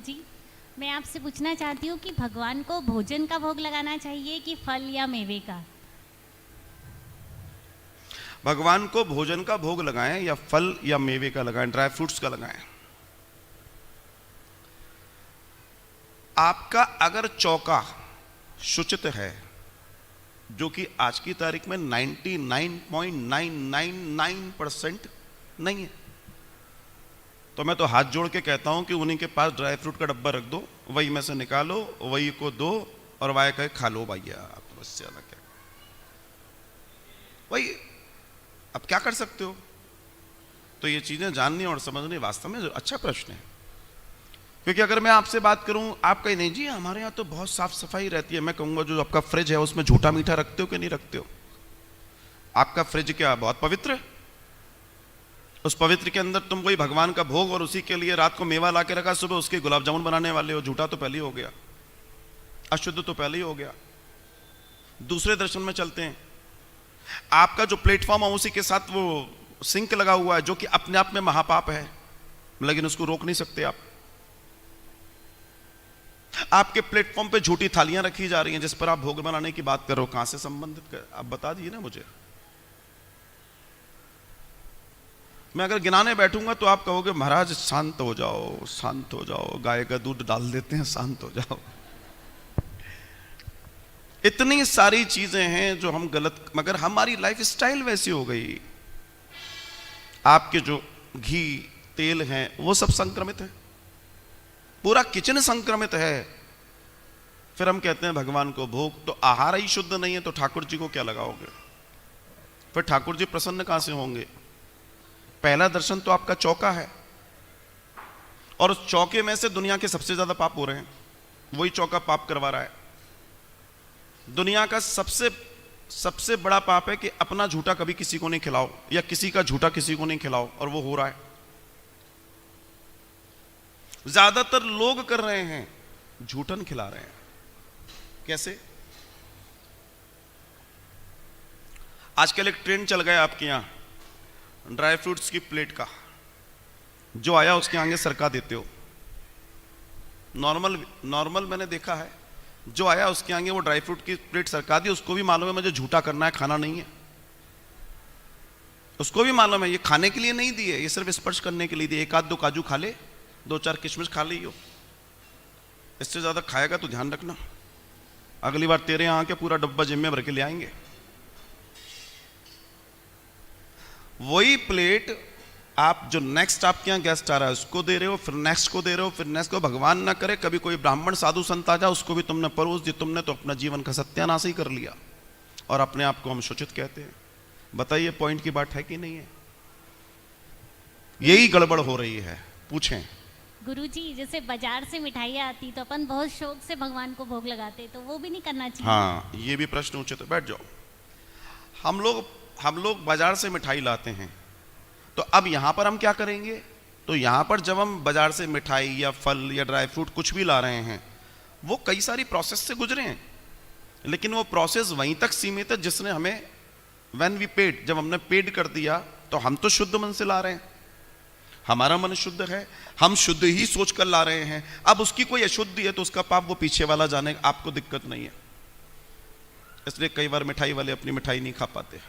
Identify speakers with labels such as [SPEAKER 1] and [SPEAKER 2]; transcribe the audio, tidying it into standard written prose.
[SPEAKER 1] गुरुजी, मैं आपसे पूछना चाहती हूँ कि भगवान को भोजन का भोग लगाना चाहिए कि फल या मेवे का?
[SPEAKER 2] भगवान को भोजन का भोग लगाएं या फल या मेवे का लगाएं, ड्राई फ्रूट्स का लगाएं। आपका अगर चौका शुचित है, जो कि आज की तारीख में 99.999% नहीं है, तो मैं तो हाथ जोड़ के कहता हूं कि उन्हीं के पास ड्राई फ्रूट का डब्बा रख दो, वही में से निकालो, वही को दो और वाय कहे खा लो भैया, आप तो बस ज्यादा क्या वही। अब क्या कर सकते हो? तो ये चीजें जाननी और समझनी वास्तव में अच्छा प्रश्न है। क्योंकि अगर मैं आपसे बात करूं, आप कहीं नहीं जी हमारे यहाँ तो बहुत साफ सफाई रहती है, मैं कहूंगा जो आपका फ्रिज है उसमें झूठा मीठा रखते हो कि नहीं रखते हो? आपका फ्रिज क्या बहुत पवित्र है? उस पवित्र के अंदर तुम कोई भगवान का भोग और उसी के लिए रात को मेवा ला के रखा, सुबह उसके गुलाब जामुन बनाने वाले हो। झूठा तो पहले ही हो गया, अशुद्ध तो पहले ही हो गया। दूसरे दर्शन में चलते हैं। आपका जो प्लेटफॉर्म है उसी के साथ वो सिंक लगा हुआ है, जो कि अपने आप में महापाप है, लेकिन उसको रोक नहीं सकते आप। आपके प्लेटफॉर्म पे झूठी थालियां रखी जा रही हैं जिस पर आप भोग बनाने की बात कर रहे हो। कहां से संबंधित कर? आप बता दीजिए ना मुझे। मैं अगर गिनाने बैठूंगा तो आप कहोगे महाराज शांत हो जाओ, शांत हो जाओ, गाय का दूध डाल देते हैं, शांत हो जाओ। इतनी सारी चीजें हैं जो हम गलत, मगर हमारी लाइफ स्टाइल वैसी हो गई। आपके जो घी तेल हैं वो सब संक्रमित है, पूरा किचन संक्रमित है। फिर हम कहते हैं भगवान को भोग, तो आहार ही शुद्ध नहीं है तो ठाकुर जी को क्या लगाओगे? फिर ठाकुर जी प्रसन्न कहां से होंगे? पहला दर्शन तो आपका चौका है, और उस चौके में से दुनिया के सबसे ज्यादा पाप हो रहे हैं। वही चौका पाप करवा रहा है। दुनिया का सबसे बड़ा पाप है कि अपना झूठा कभी किसी को नहीं खिलाओ, या किसी का झूठा किसी को नहीं खिलाओ, और वो हो रहा है। ज्यादातर लोग कर रहे हैं, झूठन खिला रहे हैं। कैसे? आजकल एक ट्रेंड चल गया आपके यहां, ड्राई फ्रूट्स की प्लेट का। जो आया उसके आगे सरका देते हो। नॉर्मल मैंने देखा है, जो आया उसके आगे वो ड्राई फ्रूट की प्लेट सरका दी। उसको भी मालूम है मुझे झूठा करना है, खाना नहीं है। उसको भी मालूम है ये खाने के लिए नहीं दिए, ये सिर्फ स्पर्श करने के लिए दिए। एक आध दो काजू खा ले, दो चार किशमिश खा ली हो, इससे ज्यादा खाएगा तो ध्यान रखना, अगली बार तेरे यहां के पूरा डब्बा जिम में भर के ले आएंगे। वही प्लेट आप जो नेक्स्ट आपके यहां गेस्ट आ रहा है उसको दे रहे हो, फिर नेक्स्ट को दे रहे हो, फिर नेक्स्ट को। भगवान ना करे कभी कोई ब्राह्मण साधु संत आ जाए, उसको भी तुमने परोस दी, तुमने तो अपना जीवन का सत्यानाश ही कर लिया। और अपने आप को हम शुचित कहते हैं। बताइए पॉइंट की बात है कि नहीं है? यही गड़बड़ हो रही है। पूछें
[SPEAKER 1] गुरुजी, जैसे बाजार से मिठाइयाँ आती तो अपन बहुत शौक से भगवान को भोग लगाते, तो वो भी नहीं करना चाहिए?
[SPEAKER 2] हाँ, ये भी प्रश्न उचित है। बैठ जाओ। हम लोग बाजार से मिठाई लाते हैं, तो अब यहां पर हम क्या करेंगे? तो यहां पर जब हम बाजार से मिठाई या फल या ड्राई फ्रूट कुछ भी ला रहे हैं, वो कई सारी प्रोसेस से गुजरे हैं, लेकिन वो प्रोसेस वहीं तक सीमित है जिसने हमें, व्हेन वी पेड, जब हमने पेड कर दिया तो हम तो शुद्ध मन से ला रहे हैं, हमारा मन शुद्ध है, हम शुद्ध ही सोच कर ला रहे हैं। अब उसकी कोई अशुद्धि है तो उसका पाप वो पीछे वाला जाने, आपको दिक्कत नहीं है। इसलिए कई बार मिठाई वाले अपनी मिठाई नहीं खा पाते।